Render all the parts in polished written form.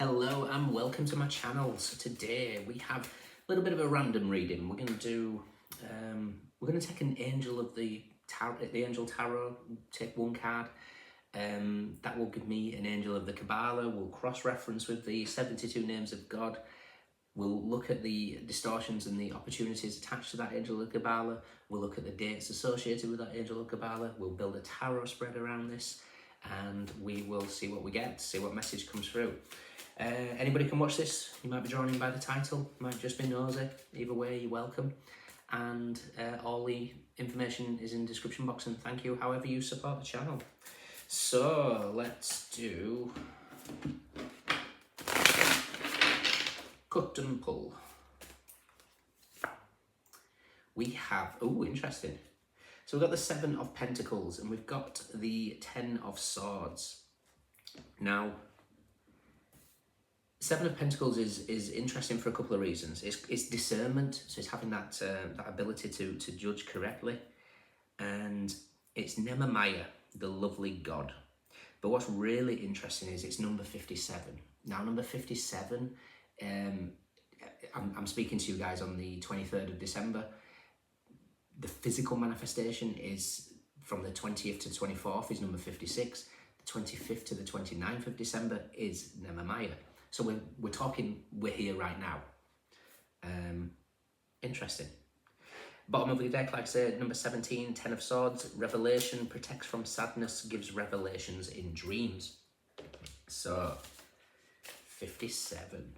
Hello and welcome to my channel. So today we have a little bit of a random reading. We're going to take an angel of the angel tarot, take one card. That will give me an angel of the Cabala. We'll cross-reference with the 72 names of God. We'll look at the distortions and the opportunities attached to that angel of Cabala. We'll look at the dates associated with that angel of Cabala. We'll build a tarot spread around this, and we will see what we get, see what message comes through. Anybody can watch this. You might be drawn in by the title, you might just be nosy. Either way, you're welcome. And all the information is in the description box, and thank you however you support the channel. So let's do cut and pull. We have, oh, interesting. So we've got the 7 of Pentacles and we've got the 10 of Swords. Now, 7 of Pentacles is interesting for a couple of reasons. It's discernment, so it's having that ability to judge correctly, and it's Nememiah, the lovely God. But what's really interesting is it's number 57. Now, number 57, I'm speaking to you guys on the 23rd of December. The physical manifestation is from the 20th to 24th is number 56. The 25th to the 29th of December is Nememiah. So we're here right now. Interesting. Bottom of the deck, like I said, number 17, 10 of Swords. Revelation protects from sadness, gives revelations in dreams. So 57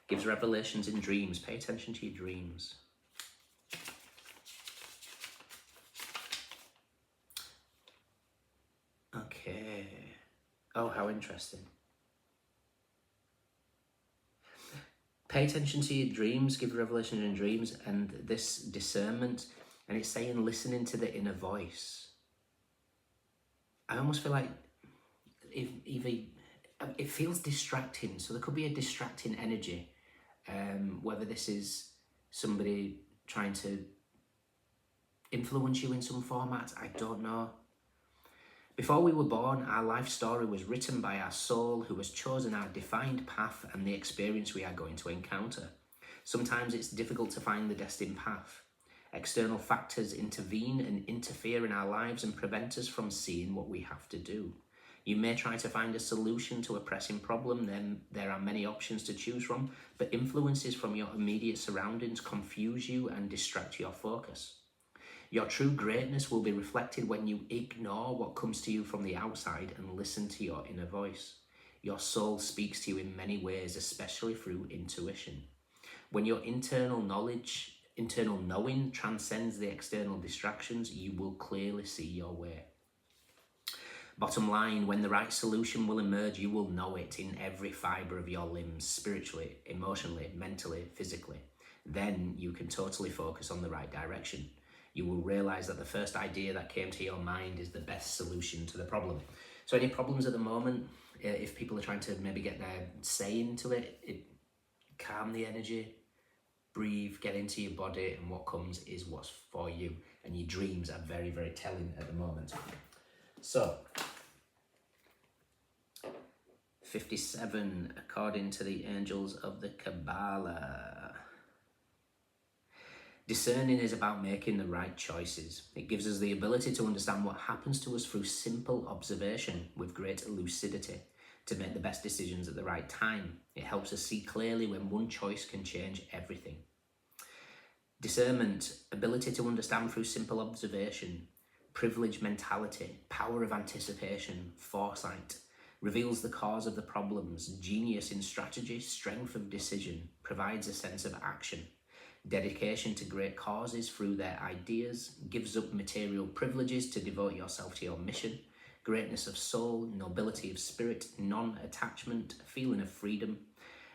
gives revelations in dreams. Pay attention to your dreams. Okay. Oh, how interesting. Pay attention to your dreams, give revelation in dreams, and this discernment, and it's saying listening to the inner voice. I almost feel like it feels distracting, so there could be a distracting energy, whether this is somebody trying to influence you in some format, I don't know. Before we were born, our life story was written by our soul, who has chosen our defined path and the experience we are going to encounter. Sometimes it's difficult to find the destined path. External factors intervene and interfere in our lives and prevent us from seeing what we have to do. You may try to find a solution to a pressing problem, then there are many options to choose from, but influences from your immediate surroundings confuse you and distract your focus. Your true greatness will be reflected when you ignore what comes to you from the outside and listen to your inner voice. Your soul speaks to you in many ways, especially through intuition. When your internal knowing transcends the external distractions, you will clearly see your way. Bottom line, when the right solution will emerge, you will know it in every fibre of your limbs, spiritually, emotionally, mentally, physically. Then you can totally focus on the right direction. You will realise that the first idea that came to your mind is the best solution to the problem. So any problems at the moment, if people are trying to maybe get their say into it, calm the energy, breathe, get into your body, and what comes is what's for you. And your dreams are very, very telling at the moment. So, 57, according to the angels of the Cabala. Discerning is about making the right choices. It gives us the ability to understand what happens to us through simple observation with great lucidity, to make the best decisions at the right time. It helps us see clearly when one choice can change everything. Discernment, ability to understand through simple observation, privilege mentality, power of anticipation, foresight, reveals the cause of the problems, genius in strategy, strength of decision, provides a sense of action. Dedication to great causes through their ideas, gives up material privileges to devote yourself to your mission, greatness of soul, nobility of spirit, non-attachment, feeling of freedom,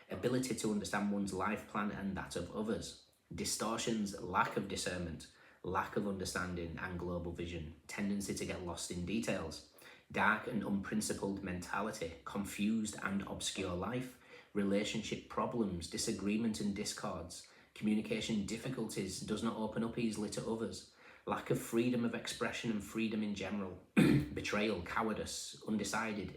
ability to understand one's life plan and that of others, distortions, lack of discernment, lack of understanding and global vision, tendency to get lost in details, dark and unprincipled mentality, confused and obscure life, relationship problems, disagreement and discords, communication difficulties, does not open up easily to others, lack of freedom of expression and freedom in general, betrayal, cowardice, undecided,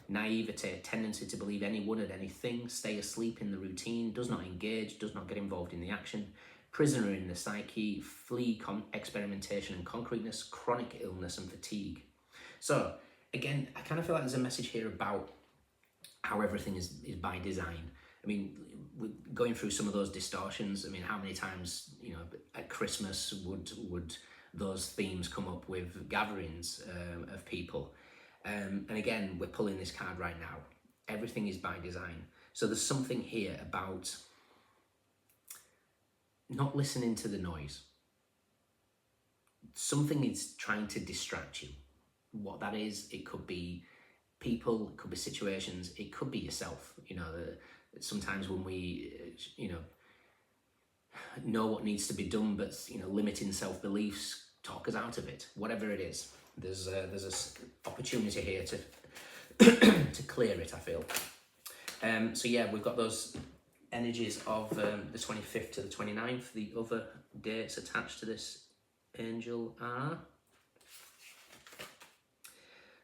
naivete, tendency to believe anyone at anything, stay asleep in the routine, does not engage, does not get involved in the action, prisoner in the psyche, flee experimentation and concreteness, chronic illness and fatigue. So again, I kind of feel like there's a message here about how everything is by design. I mean, going through some of those distortions, I mean, how many times, you know, at Christmas would those themes come up with gatherings of people? And again, we're pulling this card right now. Everything is by design. So there's something here about not listening to the noise. Something is trying to distract you. What that is, it could be people, it could be situations, it could be yourself. You know, sometimes when we, you know what needs to be done, but, you know, limiting self-beliefs talk us out of it. Whatever it is, there's a opportunity here to to clear it, I feel. So yeah, we've got those energies of the 25th to the 29th. The other dates attached to this angel are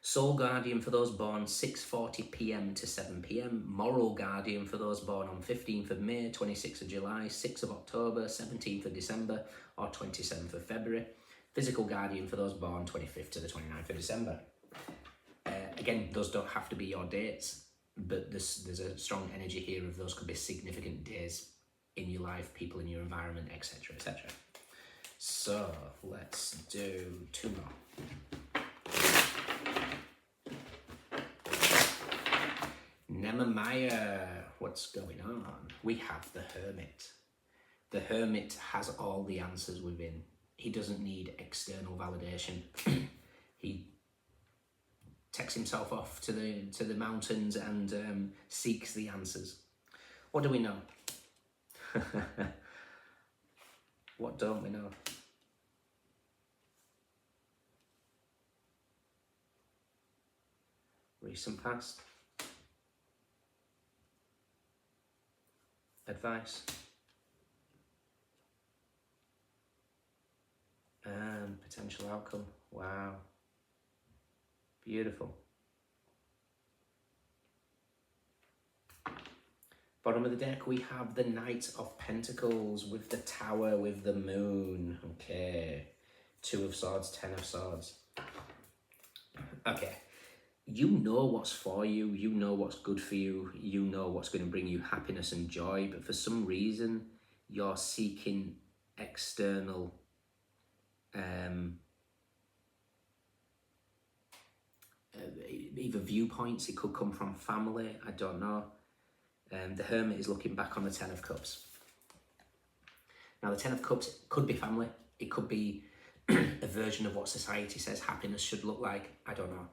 Soul Guardian for those born 6:40 p.m. to 7 p.m. Moral Guardian for those born on 15th of May, 26th of July, 6th of October, 17th of December, or 27th of February. Physical Guardian for those born 25th to the 29th of December. Again, those don't have to be your dates, but there's a strong energy here of those could be significant days in your life, people in your environment, etc., etc. So let's do two more. Nehemiah, what's going on? We have the Hermit. The Hermit has all the answers within. He doesn't need external validation. He takes himself off to the mountains and seeks the answers. What do we know? What don't we know? Recent past. Advice. And potential outcome. Wow. Beautiful. Bottom of the deck, we have the Knight of Pentacles with the Tower, with the Moon. Okay. 2 of Swords, 10 of Swords. Okay. You know what's for you. You know what's good for you. You know what's going to bring you happiness and joy. But for some reason, you're seeking external either viewpoints. It could come from family, I don't know. The Hermit is looking back on the 10 of Cups. Now the 10 of Cups could be family, it could be a version of what society says happiness should look like, I don't know.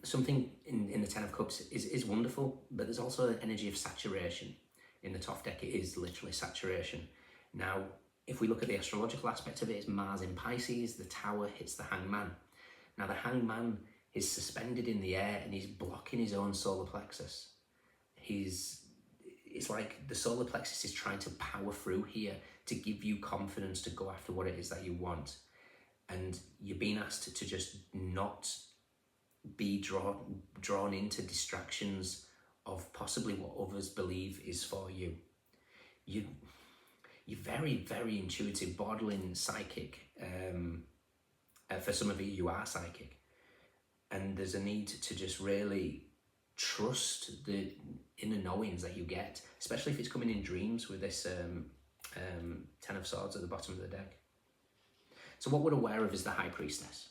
Something in the 10 of Cups is wonderful, but there's also an energy of saturation. In the top deck, it is literally saturation. Now, if we look at the astrological aspect of it, it's Mars in Pisces, the Tower hits the Hangman. Now the Hangman is suspended in the air and he's blocking his own solar plexus. It's like the solar plexus is trying to power through here to give you confidence to go after what it is that you want. And you're being asked to just not be drawn into distractions of possibly what others believe is for you. You're very, very intuitive, borderline psychic. For some of you are psychic. And there's a need to just really trust the inner knowings that you get, especially if it's coming in dreams with this 10 of Swords at the bottom of the deck. So what we're aware of is the High Priestess.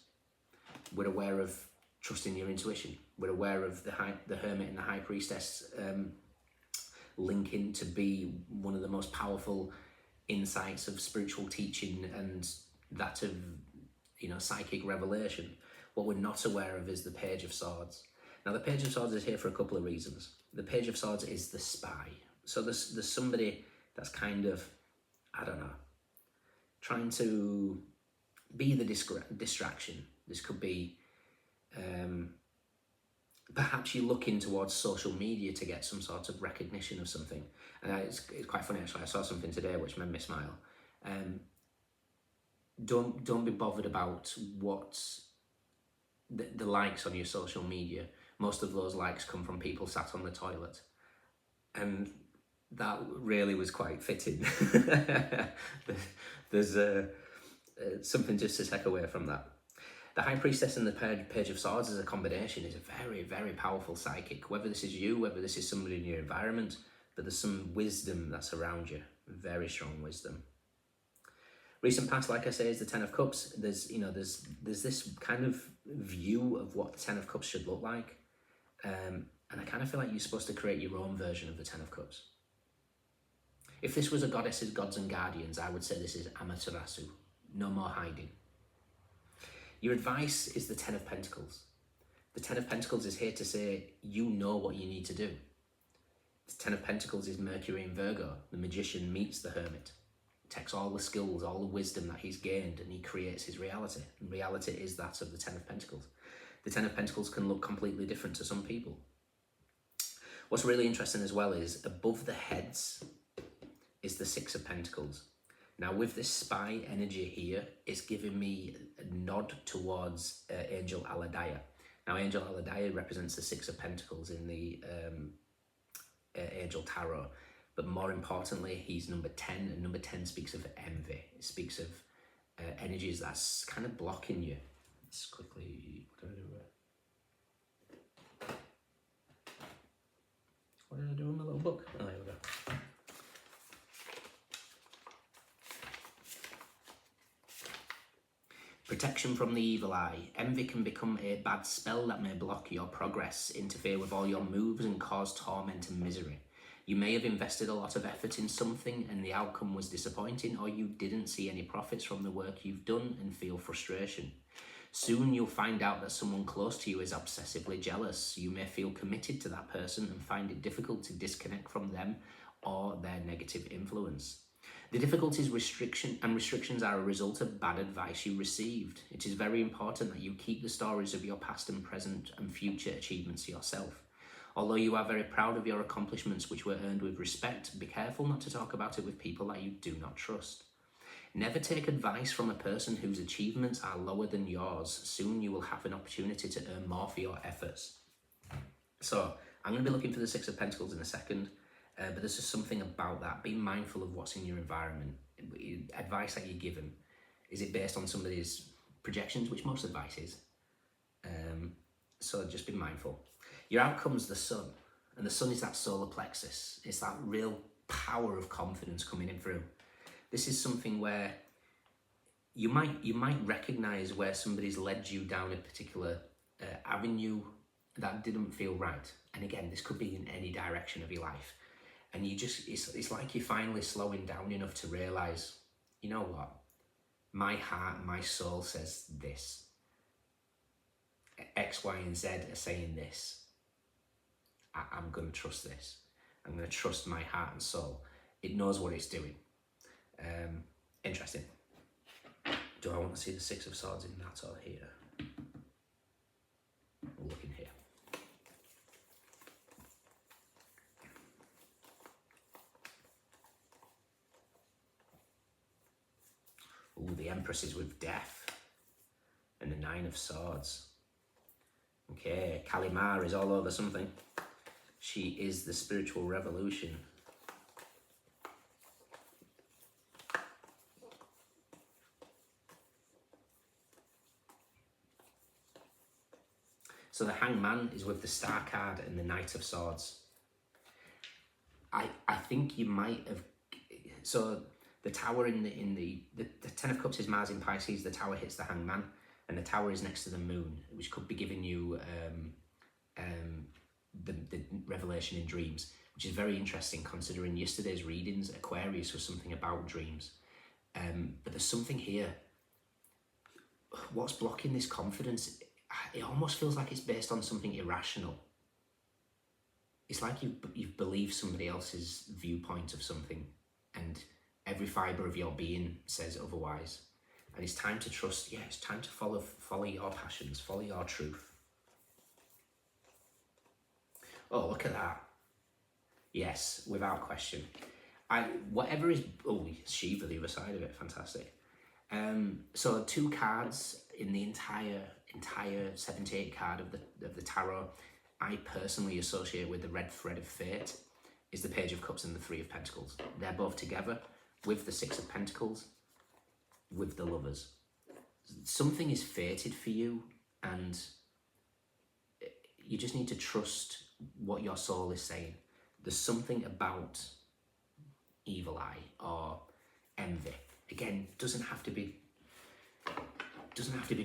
We're aware of trusting your intuition. We're aware of the Hermit and the High Priestess linking to be one of the most powerful insights of spiritual teaching and that of, you know, psychic revelation. What we're not aware of is the Page of Swords. Now, the Page of Swords is here for a couple of reasons. The Page of Swords is the spy. So there's somebody that's kind of, I don't know, trying to be the distraction. This could be, perhaps you're looking towards social media to get some sort of recognition of something. And it's quite funny, actually. I saw something today which made me smile. Don't be bothered about what the likes on your social media. Most of those likes come from people sat on the toilet. And that really was quite fitting. There's something just to take away from that. The High Priestess and the Page of Swords as a combination is a very, very powerful psychic. Whether this is you, whether this is somebody in your environment, but there's some wisdom that's around you. Very strong wisdom. Recent past, like I say, is the Ten of Cups. There's this kind of view of what the Ten of Cups should look like. And I kind of feel like you're supposed to create your own version of the Ten of Cups. If this was a goddesses, gods and guardians, I would say this is Amaterasu. No more hiding. Your advice is the Ten of Pentacles. The Ten of Pentacles is here to say, you know what you need to do. The Ten of Pentacles is Mercury in Virgo. The magician meets the hermit. Takes all the skills, all the wisdom that he's gained, and he creates his reality. And reality is that of the Ten of Pentacles. The Ten of Pentacles can look completely different to some people. What's really interesting as well is above the heads is the Six of Pentacles. Now with this spy energy here, it's giving me a nod towards Angel Aladaya. Now Angel Aladaya represents the Six of Pentacles in the Angel Tarot. But more importantly, he's number 10, and number 10 speaks of envy. It speaks of energies that's kind of blocking you. Let's quickly, what did I do in my little book? Oh, there we go. Protection from the evil eye. Envy can become a bad spell that may block your progress, interfere with all your moves, and cause torment and misery. You may have invested a lot of effort in something and the outcome was disappointing, or you didn't see any profits from the work you've done and feel frustration. Soon you'll find out that someone close to you is obsessively jealous. You may feel committed to that person and find it difficult to disconnect from them or their negative influence. The difficulties, restrictions are a result of bad advice you received. It is very important that you keep the stories of your past and present and future achievements to yourself. Although you are very proud of your accomplishments which were earned with respect, be careful not to talk about it with people that you do not trust. Never take advice from a person whose achievements are lower than yours. Soon you will have an opportunity to earn more for your efforts. So I'm going to be looking for the Six of Pentacles in a second, but there's just something about that. Be mindful of what's in your environment. Advice that you're given. Is it based on somebody's projections, which most advice is? So just be mindful. Your outcome's the sun, and the sun is that solar plexus. It's that real power of confidence coming in through. This is something where you might recognize where somebody's led you down a particular avenue that didn't feel right. And again, this could be in any direction of your life. And you just, it's like you're finally slowing down enough to realize, you know what? My heart, my soul says this. X, Y, and Z are saying this. I'm going to trust this. I'm going to trust my heart and soul. It knows what it's doing. Interesting. Do I want to see the Six of Swords in that or here? We'll look in here. Ooh, the Empress is with death. And the Nine of Swords. Okay, Kalimar is all over something. She is the spiritual revolution. So the Hangman is with the Star card and the Knight of Swords. I think you might have... So the Tower in the Ten of Cups is Mars in Pisces. The Tower hits the Hangman, and the Tower is next to the Moon, which could be giving you the revelation in dreams, which is very interesting considering yesterday's readings. Aquarius was something about dreams, but there's something here. What's blocking this confidence? It almost feels like it's based on something irrational. It's like you've believed somebody else's viewpoint of something, and every fibre of your being says otherwise. And it's time to trust. Yeah, it's time to follow your passions, follow your truth. Oh, look at that. Yes, without question. Whatever is... Oh, Shiva, the other side of it. Fantastic. So 2 cards in the entire 78 card of the tarot. I personally associate with the red thread of fate is the Page of Cups and the Three of Pentacles. They're both together with the Six of Pentacles, with the Lovers. Something is fated for you, and you just need to trust what your soul is saying. There's something about evil eye or envy. Again, doesn't have to be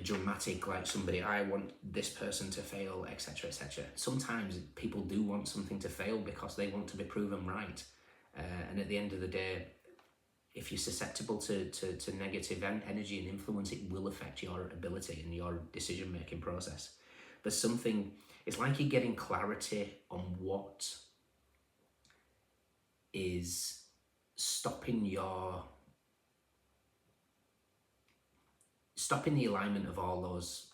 dramatic, like somebody, I want this person to fail, etc., etc. Sometimes people do want something to fail because they want to be proven right. And at the end of the day, if you're susceptible to negative energy and influence, it will affect your ability and your decision-making process. But something, it's like you're getting clarity on what is stopping the alignment of all those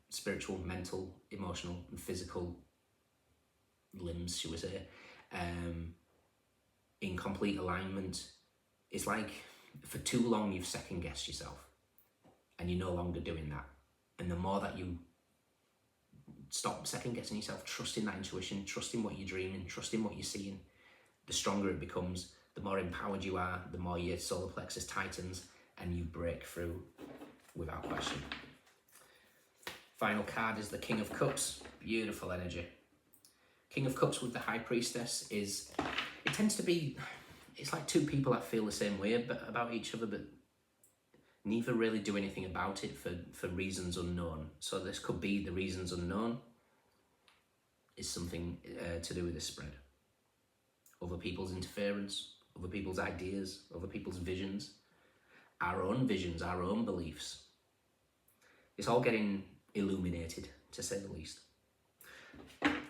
spiritual, mental, emotional, and physical limbs, should we say, in complete alignment. It's like for too long you've second-guessed yourself, and you're no longer doing that. And the more that you stop second-guessing yourself, trusting that intuition, trusting what you're dreaming, trusting what you're seeing, the stronger it becomes, the more empowered you are, the more your solar plexus tightens, and you break through without question. Final card is the King of Cups. Beautiful energy. King of Cups with the High Priestess it tends to be, it's like two people that feel the same way about each other, but neither really do anything about it for reasons unknown. So this could be the reasons unknown is something to do with this spread. Other people's interference, other people's ideas, other people's visions, our own visions, our own beliefs. It's all getting illuminated, to say the least.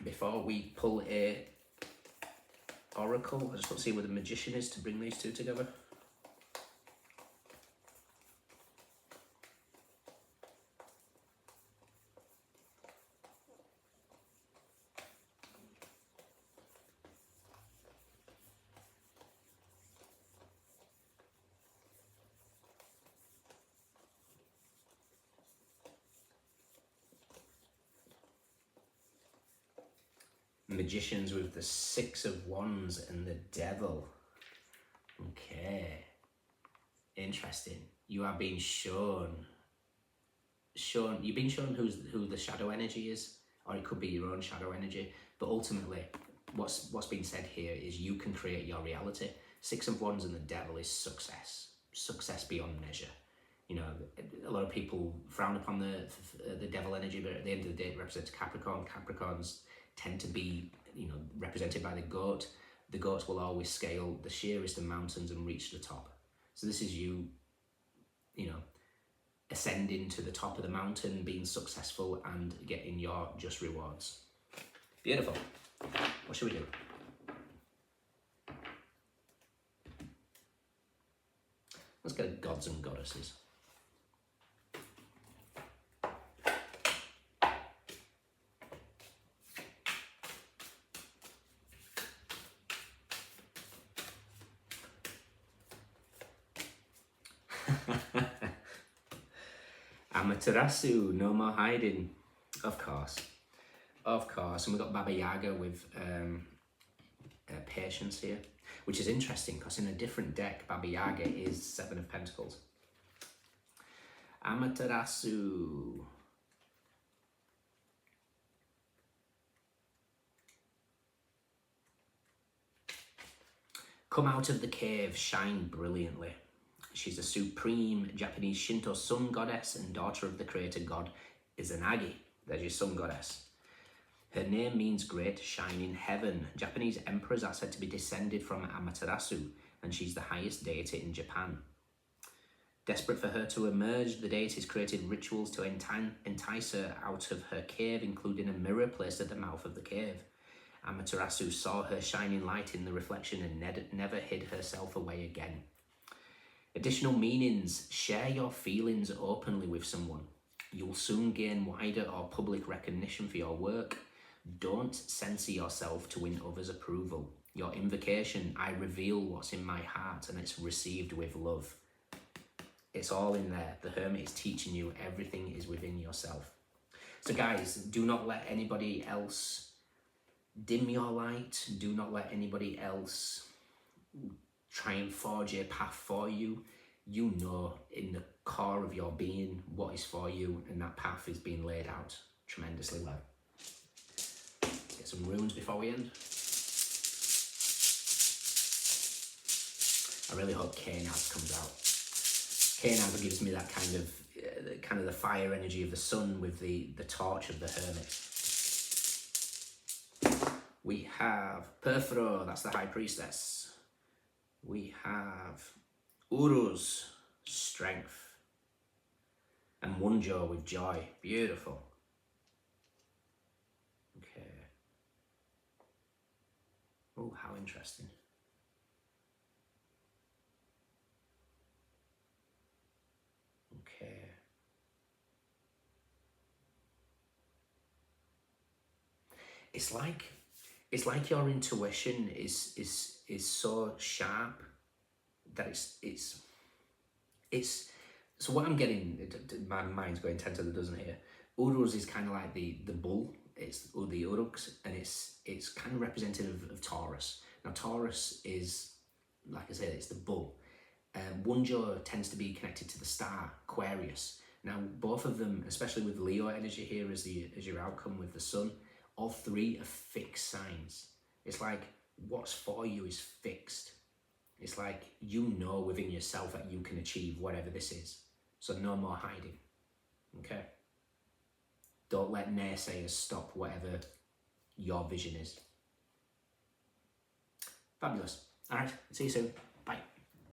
Before we pull a oracle, I just want to see where the Magician is to bring these two together. Magicians with the Six of Wands and the Devil. Okay. Interesting. You are being shown, you've been shown who the shadow energy is, or it could be your own shadow energy, but ultimately what's been said here is you can create your reality. Six of Wands and the Devil is success beyond measure. You know, a lot of people frown upon the devil energy, but at the end of the day it represents Capricorn. Capricorns tend to be, you know, represented by the goat. The goats will always scale the sheerest of mountains and reach the top. So this is you know, ascending to the top of the mountain, being successful and getting your just rewards. Beautiful. What should we do? Let's go to gods and goddesses. Amaterasu, no more hiding. Of course. And we've got Baba Yaga with patience here, which is interesting because in a different deck, Baba Yaga is Seven of Pentacles. Amaterasu. Come out of the cave, shine brilliantly. She's a supreme Japanese Shinto sun goddess and daughter of the creator god Izanagi. There's your sun goddess. Her name means great shining heaven. Japanese emperors are said to be descended from Amaterasu, and she's the highest deity in Japan. Desperate for her to emerge, the deities created rituals to entice her out of her cave, including a mirror placed at the mouth of the cave. Amaterasu saw her shining light in the reflection and never hid herself away again. Additional meanings. Share your feelings openly with someone. You'll soon gain wider or public recognition for your work. Don't censor yourself to win others' approval. Your invocation, I reveal what's in my heart, and it's received with love. It's all in there. The Hermit is teaching you everything is within yourself. So guys, do not let anybody else dim your light. Do not let anybody else try and forge a path for you. You know in the core of your being what is for you, and that path is being laid out tremendously well. Get some runes before we end. I really hope Kainaz comes out. Kainaz gives me that kind of the fire energy of the sun with the torch of the hermit. We have Perfro, that's the high priestess. We have Uruz, strength. And Wunjo with joy, beautiful. Okay. Oh, how interesting. Okay. It's like your intuition is so sharp that it's so what I'm getting, my mind's going 10 to the dozen here. Uruz is kind of like the bull, it's the Urux, and it's kind of representative of Taurus. Now Taurus is, like I said, it's the bull. Wunjo tends to be connected to the star Aquarius. Now both of them, especially with Leo energy here as your outcome with the sun, all three are fixed signs. It's like what's for you is fixed. It's like you know within yourself that you can achieve whatever this is. So no more hiding. Okay? Don't let naysayers stop whatever your vision is. Fabulous. All right, see you soon. Bye.